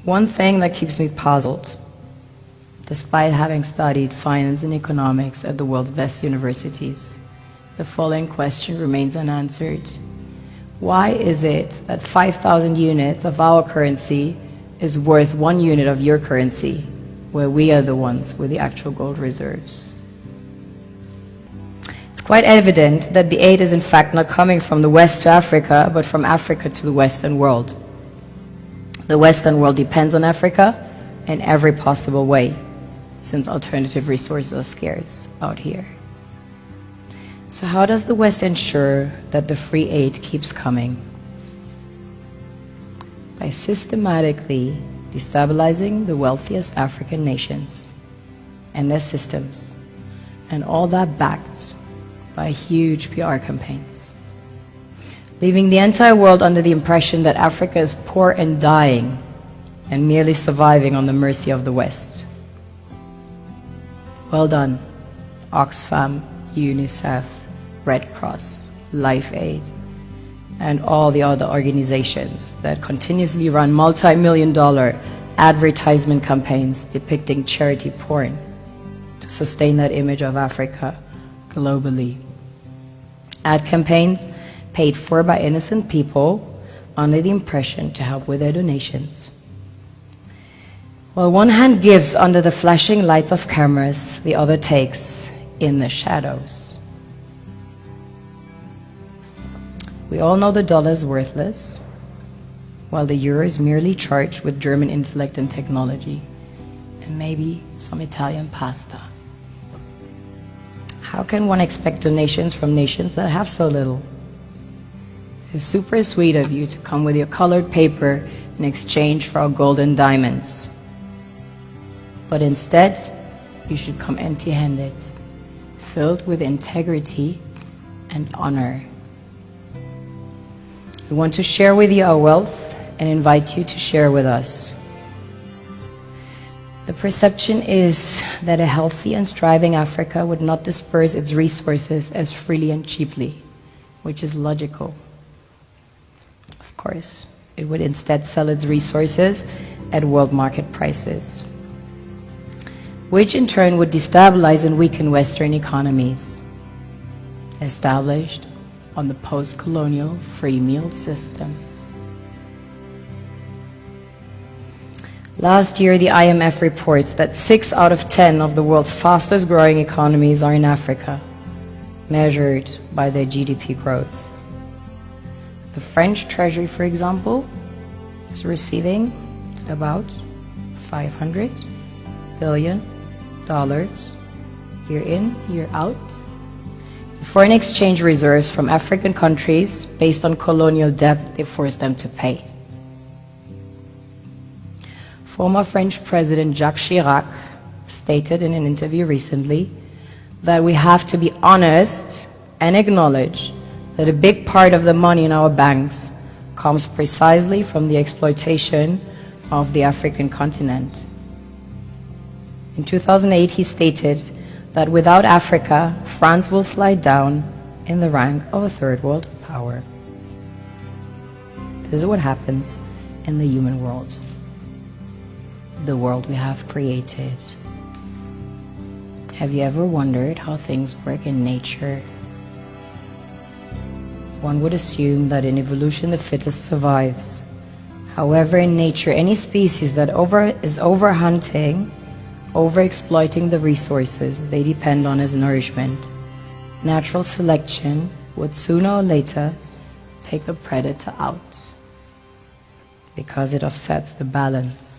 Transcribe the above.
One thing that keeps me puzzled, despite having studied finance and economics at the world's best universities, the following question remains unanswered. Why is it that 5,000 units of our currency is worth 1 unit of your currency, where we are the ones with the actual gold reserves? It's quite evident that the aid is in fact not coming from the West to Africa, but from Africa to the Western world. The Western world depends on Africa in every possible way, since alternative resources are scarce out here. So how does the West ensure that the free aid keeps coming? By systematically destabilizing the wealthiest African nations and their systems, and all that backed by huge PR campaigns, leaving the entire world under the impression that Africa is poor and dying and merely surviving on the mercy of the West. Well done, Oxfam, UNICEF, Red Cross, Life Aid, and all the other organizations that continuously run multi-million-dollar advertisement campaigns depicting charity porn to sustain that image of Africa globally. Ad campaigns paid for by innocent people under the impression to help with their donations. While one hand gives under the flashing lights of cameras, the other takes in the shadows. We all know the dollar is worthless, while the euro is merely charged with German intellect and technology, and maybe some Italian pasta. How can one expect donations from nations that have so little? It's super sweet of you to come with your colored paper in exchange for our gold and diamonds. But instead, you should come empty-handed, filled with integrity and honor. We want to share with you our wealth and invite you to share with us. The perception is that a healthy and striving Africa would not disperse its resources as freely and cheaply, which is logical. Of course, it would instead sell its resources at world market prices, which in turn would destabilize and weaken Western economies, established on the post-colonial free meal system. Last year, the IMF reports that 6 out of 10 of the world's fastest growing economies are in Africa, measured by their GDP growth. The French Treasury, for example, is receiving about $500 billion year in, year out. Foreign exchange reserves from African countries based on colonial debt they forced them to pay. Former French President Jacques Chirac stated in an interview recently that we have to be honest and acknowledge that a big part of the money in our banks comes precisely from the exploitation of the African continent. In 2008, he stated that without Africa, France will slide down in the rank of a third world power. This is what happens in the human world, the world we have created. Have you ever wondered how things work in nature? One would assume that in evolution the fittest survives. However, in nature, any species that is overhunting, overexploiting the resources they depend on as nourishment, natural selection would sooner or later take the predator out, because it offsets the balance.